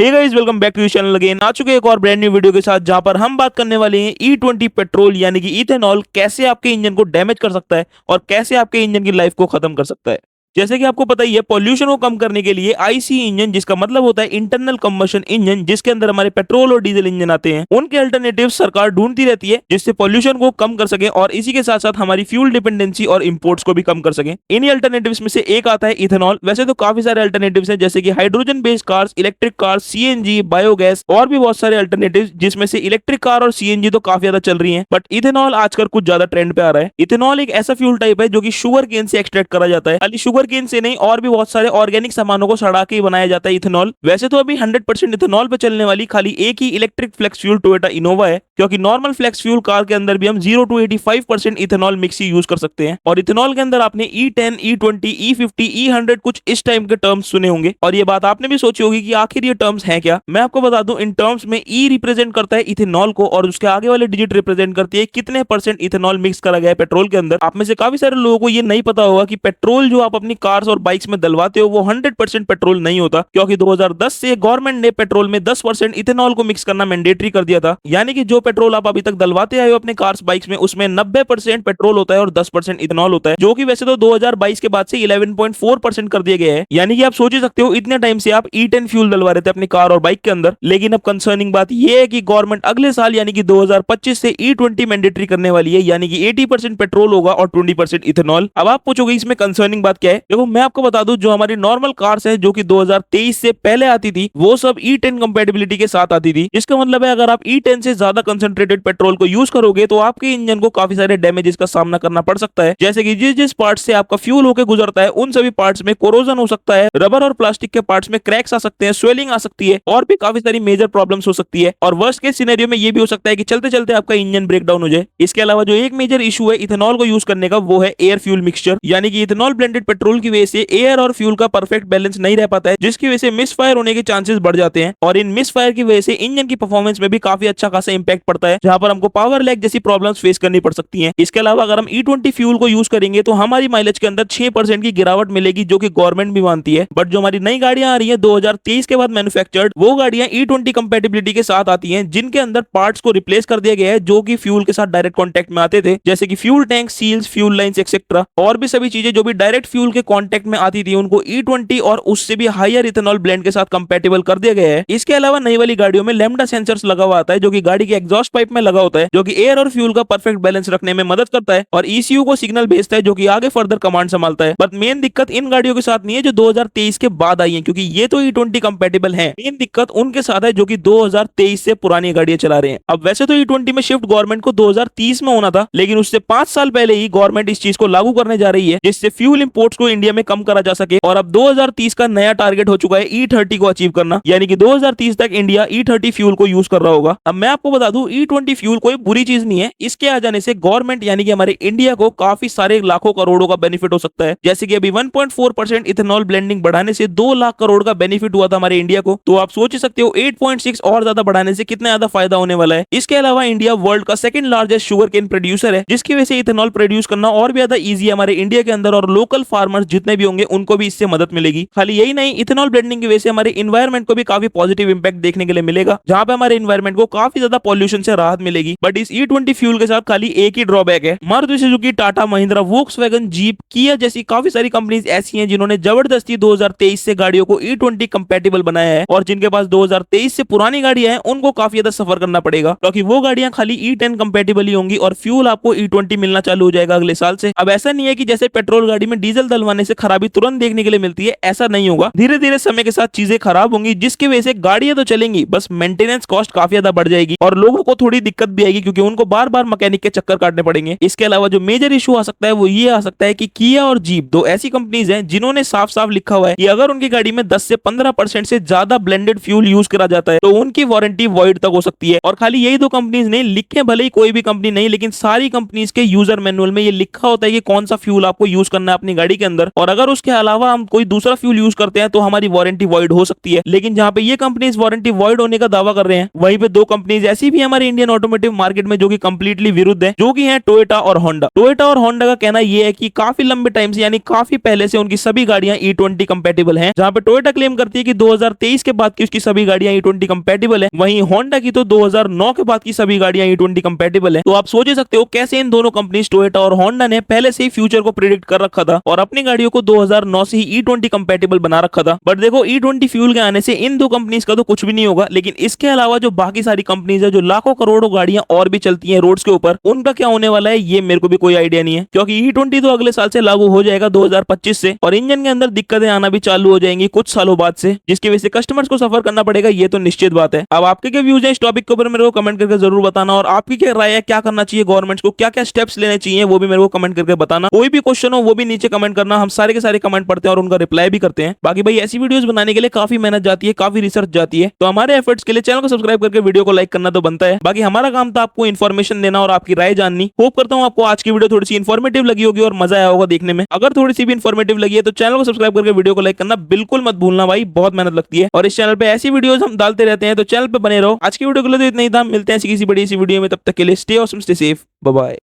Hey guys, welcome back to channel again. आ चुके एक और ब्रांड न्यू वीडियो के साथ, जहां पर हम बात करने वाले हैं E20 पेट्रोल यानी कि इथेनॉल कैसे आपके इंजन को डैमेज कर सकता है और कैसे आपके इंजन की लाइफ को खत्म कर सकता है। जैसे कि आपको पता ही है, पॉल्यूशन को कम करने के लिए आईसी इंजन, जिसका मतलब होता है इंटरनल कंबशन इंजन, जिसके अंदर हमारे पेट्रोल और डीजल इंजन आते हैं, उनके अल्टरनेटिव सरकार ढूंढती रहती है जिससे पॉल्यूशन को कम कर सके और इसी के साथ साथ हमारी फ्यूल डिपेंडेंसी और इंपोर्ट्स को भी कम कर सके। इन्हीं अल्टरनेटिव्स में से एक आता है इथेनॉल। वैसे तो काफी सारे अल्टरनेटिव्स हैं, जैसे कि hydrogen based cars, electric cars, CNG, biogas और भी बहुत सारे अल्टरनेटिव्स, जिसमें से इलेक्ट्रिक कार और सीएनजी तो काफी ज्यादा चल रही है, बट इथेनॉल आजकल कुछ ज्यादा ट्रेंड पे आ रहा है। इथेनॉल एक ऐसा फ्यूल टाइप है जो कि शुगर केन से एक्सट्रैक्ट करा जाता है। खाली शुगर केन से नहीं, और भी बहुत सारे ऑर्गेनिक सामानों को सड़ा के बनाया जाता है इथेनॉल। वैसे तो अभी 100% इथेनॉल पे चलने वाली खाली एक ही electric flex fuel Toyota Innova है, क्योंकि नॉर्मल फ्लेक्स फ्यूल कार के अंदर भी हम 0 to 85% ethanol mix he use कर सकते हैं। और इथेनॉल के अंदर आपने E10, E20, E50, E100 कुछ इस टाइम के टर्म्स सुने होंगे, और ये बात आपने भी सोची होगी कि आखिर ये टर्म्स हैं क्या। मैं आपको बता दूं, इन टर्म्स में E रिप्रेजेंट करता है इथेनॉल को, और उसके आगे वाले डिजिट रिप्रेजेंट करती है कितने % इथेनॉल मिक्स करा गया है पेट्रोल के अंदर। आप में से काफी सारे लोगों को ये नहीं पता होगा कि पेट्रोल जो आप अपनी कार्स और बाइक्स में डलवाते हो वो 100% पेट्रोल नहीं होता, क्योंकि 2010 से गवर्नमेंट ने पेट्रोल में 10% इथेनॉल को मिक्स करना मैंडेटरी कर दिया था। यानी कि जो पेट्रोल आप अभी तक डलवाते आए हो अपने कार्स बाइक्स में, उसमें 90% पेट्रोल होता है और 10% इथेनॉल होता है, जो कि वैसे तो 2022 के बाद से 11.4% कर दिया गया है। यानी कि आप सोच ही सकते हो, इतने टाइम से आप E10 फ्यूल डलवा रहे थे अपनी कार और बाइक के अंदर, लेकिन अब कंसर्निंग बात यह है कि गवर्नमेंट अगले साल यानी कि 2025 से E20 मैंडेटरी करने वाली है, यानी कि 80% पेट्रोल होगा और 20% इथेनॉल। अब आप पूछोगे इसमें कंसर्निंग बात क्या है। देखो, मैं आपको बता दूं, जो हमारी नॉर्मल कार्स है जो कि 2023 से पहले आती थी, वो सब E10 कंपैटिबिलिटी के साथ आती थी। इसका मतलब है, अगर आप E10 से ज्यादा कंसंट्रेटेड पेट्रोल को यूज करोगे तो आपके इंजन को काफी सारे डैमेजेस का सामना करना पड़ सकता है। जैसे कि जिस जिस पार्ट से आपका फ्यूल होकर गुजरता है, उन सभी पार्ट्स में कोरोजन हो सकता है, रबर और प्लास्टिक के पार्ट्स में क्रैक्स आ सकते हैं, स्वेलिंग आ सकती है, और भी काफी सारी मेजर प्रॉब्लम्स हो सकती है। और वर्स्ट केस सिनेरियो में ये भी हो सकता है कि चलते चलते आपका इंजन ब्रेक डाउन हो जाए। इसके अलावा जो एक मेजर इशू है इथेनॉल को यूज करने का, वो है एयर फ्यूल मिक्सचर। यानी कि इथेनॉल ब्लेंडेड पेट्रोल की वजह से एयर और फ्यूल का परफेक्ट बैलेंस नहीं रह पाता है, जिसकी वजह से मिस फायर होने के चांसेस बढ़ जाते हैं, और इन मिस फायर की वजह से इंजन की परफॉर्मेंस में भी काफी अच्छा खासा इंपैक्ट पड़ता है, जहां पर हमको पावर लैग जैसी प्रॉब्लम्स फेस करनी पड़ सकती हैं। इसके अलावा अगर हम E20 फ्यूल को यूज करेंगे तो हमारी माइलेज के अंदर 6% की गिरावट मिलेगी, जो कि गवर्नमेंट भी मानती है। बट जो हमारी नई गाड़ियां आ रही है 2023 के बाद मैन्युफैक्चर्ड, वो गाड़ियां E20 कंपैटिबिलिटी के साथ आती हैं, जिनके अंदर पार्ट्स को रिप्लेस कर दिया गया है जो कि फ्यूल के साथ डायरेक्ट कॉन्टेक्ट में आते थे, जैसे कि fuel tank, seals, fuel lines etcetera, और भी सभी चीजें जो भी डायरेक्ट फ्यूल के कॉन्टेक्ट में आती थी, उनको E20 और उससे भी हायर इथेनॉल ब्लेंड के साथ कंपैटिबल कर दिया गया है। इसके अलावा नई वाली गाड़ियों में लैम्डा सेंसर्स लगा हुआ आता है, जो कि गाड़ी के एग्जॉस्ट पाइप में लगा होता है, जो कि एयर और फ्यूल का परफेक्ट बैलेंस रखने में मदद करता है, और ECU को सिग्नल भेजता है, जो कि आगे फर्दर कमांड संभालता है। बट मेन दिक्कत इन गाड़ियों के साथ नहीं है जो 2023 के बाद आई है, क्योंकि ये तो E20 कंपैटिबल है। मेन दिक्कत उनके साथ है जो कि 2023 से पुरानी गाड़ियां चला रहे हैं। अब वैसे तो E20 में शिफ्ट गवर्नमेंट को 2030 में होना था, लेकिन उससे 5 साल पहले ही गवर्नमेंट इस चीज को लागू करने जा रही है, जिससे फ्यूल इंपोर्ट्स को इंडिया में कम करा जा सके। और अब 2030 का नया टारगेट हो चुका है E30 को अचीव करना, यानी कि 2030 तक इंडिया E30 फ्यूल को यूज कर रहा होगा। अब मैं आपको बता दूं, E20 फ्यूल कोई बुरी चीज नहीं है। इसके आ जाने से गवर्नमेंट यानी कि हमारे इंडिया को काफी सारे लाखों करोड़ों का बेनिफिट हो सकता है। जैसे कि अभी 1.4% इथेनॉल ब्लेंडिंग बढ़ाने से 2 लाख करोड़ का बेनिफिट हुआ था हमारे इंडिया को, तो आप सोच सकते हो 8.6 और ज्यादा बढ़ाने से कितना ज्यादा फायदा होने वाला है। इसके अलावा इंडिया वर्ल्ड का second largest sugar cane producer है, जिसकी वजह से इथेनॉल प्रोड्यूस करना और भी ज्यादा इजी है हमारे इंडिया के अंदर, और लोकल फार्मर्स जितने भी होंगे उनको भी इससे मदद मिलेगी। खाली यही नहीं, इथेनॉल ब्लेंडिंग की वजह से हमारे इन्वायरमेंट को भी काफी पॉजिटिव इंपैक्ट देखने के लिए मिलेगा, जहां पे हमारे इन्वायरमेंट को काफी ज्यादा पॉल्यूशन से राहत मिलेगी। बट इस E20 फ्यूल के साथ खाली एक ही ड्रॉबैक है। Maruti Suzuki, Tata Mahindra, Volkswagen, jeep, किया जैसी काफी सारी कंपनीज ऐसी हैं जिन्होंने जबरदस्ती 2023 से गाड़ियों को E20 कंपैटिबल बनाया है, और जिनके पास 2023 से पुरानी गाड़ियां हैं उनको काफी ज्यादा सफर करना पड़ेगा, क्योंकि वो गाड़ियां खाली E10 कंपैटिबल ही होंगी और फ्यूल आपको E20 मिलना चालू हो जाएगा अगले साल से। अब ऐसा नहीं है कि जैसे पेट्रोल गाड़ी में डीजल डलवाने से खराबी तुरंत देखने के लिए मिलती है, ऐसा नहीं होगा। धीरे धीरे समय के साथ चीजें खराब होंगी, जिसकी वजह से गाड़ियां तो चलेंगी, बस मेंटेनेंस कॉस्ट काफी ज्यादा बढ़ जाएगी और लोगों को थोड़ी दिक्कत भी आएगी, क्योंकि उनको बार बार मैकेनिक के चक्कर काटने पड़ेंगे। इसके अलावा जो मेजर इशू आ सकता है वो ये आ सकता है कि किया और जीप दो ऐसी कंपनीज हैं जिन्होंने साफ साफ लिखा हुआ है कि अगर उनकी गाड़ी में 10 से 15% से ज्यादा ब्लेंडेड फ्यूल यूज करा जाता है तो उनकी वारंटी वॉइड तक हो सकती है। और खाली यही दो कंपनीज ने लिखे, भले ही कोई भी कंपनी नहीं, लेकिन सारी कंपनीज के यूजर मैनुअल में ये लिखा होता है कि कौन सा फ्यूल आपको यूज करना है अपनी गाड़ी के अंदर, और अगर उसके अलावा हम कोई दूसरा फ्यूल यूज करते हैं तो हमारी वारंटी वॉइड हो सकती है। लेकिन जहां पे ये कंपनीज वारंटी वॉइड होने का दावा कर रहे हैं, वहीं पे दो कंपनीज ऐसी भी हमारे इंडियन ऑटोमोटिव मार्केट में जो कि कंप्लीटली विरुद्ध है, जो कि है टोयोटा और होंडा। टोयोटा और होंडा का कहना यह है कि काफी लंबे टाइम से, यानी काफी पहले से उनकी सभी गाड़ियां E20 कंपैटिबल हैं। जहां पे टोयोटा क्लेम करती है कि 2023 के बाद की उसकी सभी गाड़ियां E20 कंपैटिबल है, वहीं होंडा की तो 2009 के बाद की सभी गाड़ियां E20 कंपैटिबल है। तो आप सोच सकते हो कैसे इन दोनों कंपनीज टोयोटा और होंडा ने पहले से ही फ्यूचर को प्रिडिक्ट कर रखा था और अपनी गाड़ियों को 2009 से ही E20 कंपैटिबल बना रखा था। बट देखो, E20 फ्यूल के आने से इन दो कंपनीज का तो कुछ भी नहीं होगा, लेकिन इसके अलावा जो बाकी सारी कंपनीज है, जो लाखों करोड़ों गाड़ियां और भी चलती हैं रोड्स के ऊपर, उनका क्या होने वाला है ये मेरे को भी कोई आइडिया नहीं है। क्योंकि E20 तो अगले साल से लागू हो जाएगा 2025 से, और इंजन के अंदर दिक्कतें आना भी चालू हो जाएंगी कुछ सालों बाद से, जिसकी वजह से कस्टमर्स को सफर करना पड़ेगा, ये तो निश्चित बात है। अब आपके क्या व्यूज है इस टॉपिक के ऊपर मेरे को कमेंट करके जरूर बताना, और आपकी क्या राय है, क्या करना चाहिए गवर्नमेंट को, क्या क्या स्टेप्स लेने चाहिए वो भी मेरे को कमेंट करके बताना। कोई भी क्वेश्चन हो वो भी नीचे कमेंट करना, हम सारे के सारे कमेंट पढ़ते हैं और उनका रिप्लाई भी करते हैं। बाकी भाई ऐसी वीडियोस बनाने के लिए काफी मेहनत जाती है, काफी रिसर्च जाती है, तो हमारे एफर्ट्स के लिए चैनल को सब्सक्राइब करके वीडियो को लाइक करना तो बनता है। बाकी हमारा काम था आपको इन्फॉर्मेशन देना और आपकी राय जाननी। होप करता हूँ आपको आज की वीडियो थोड़ी सी इन्फॉर्मेटिव लगी होगी और मजा आया होगा देखने में। अगर थोड़ी सी भी इन्फॉर्मेटिव लगी है तो चैनल को सब्सक्राइब करके वीडियो को लाइक करना बिल्कुल मत भूलना भाई, बहुत मेहनत लगती है और इस चैनल पे ऐसी वीडियोस हम डालते रहते हैं, तो चैनल पे बने रहो। आज की वीडियो के लिए तो इतना ही था, मिलते हैं किसी बड़ी सी वीडियो में, तब तक के लिए stay awesome, stay safe, bye bye.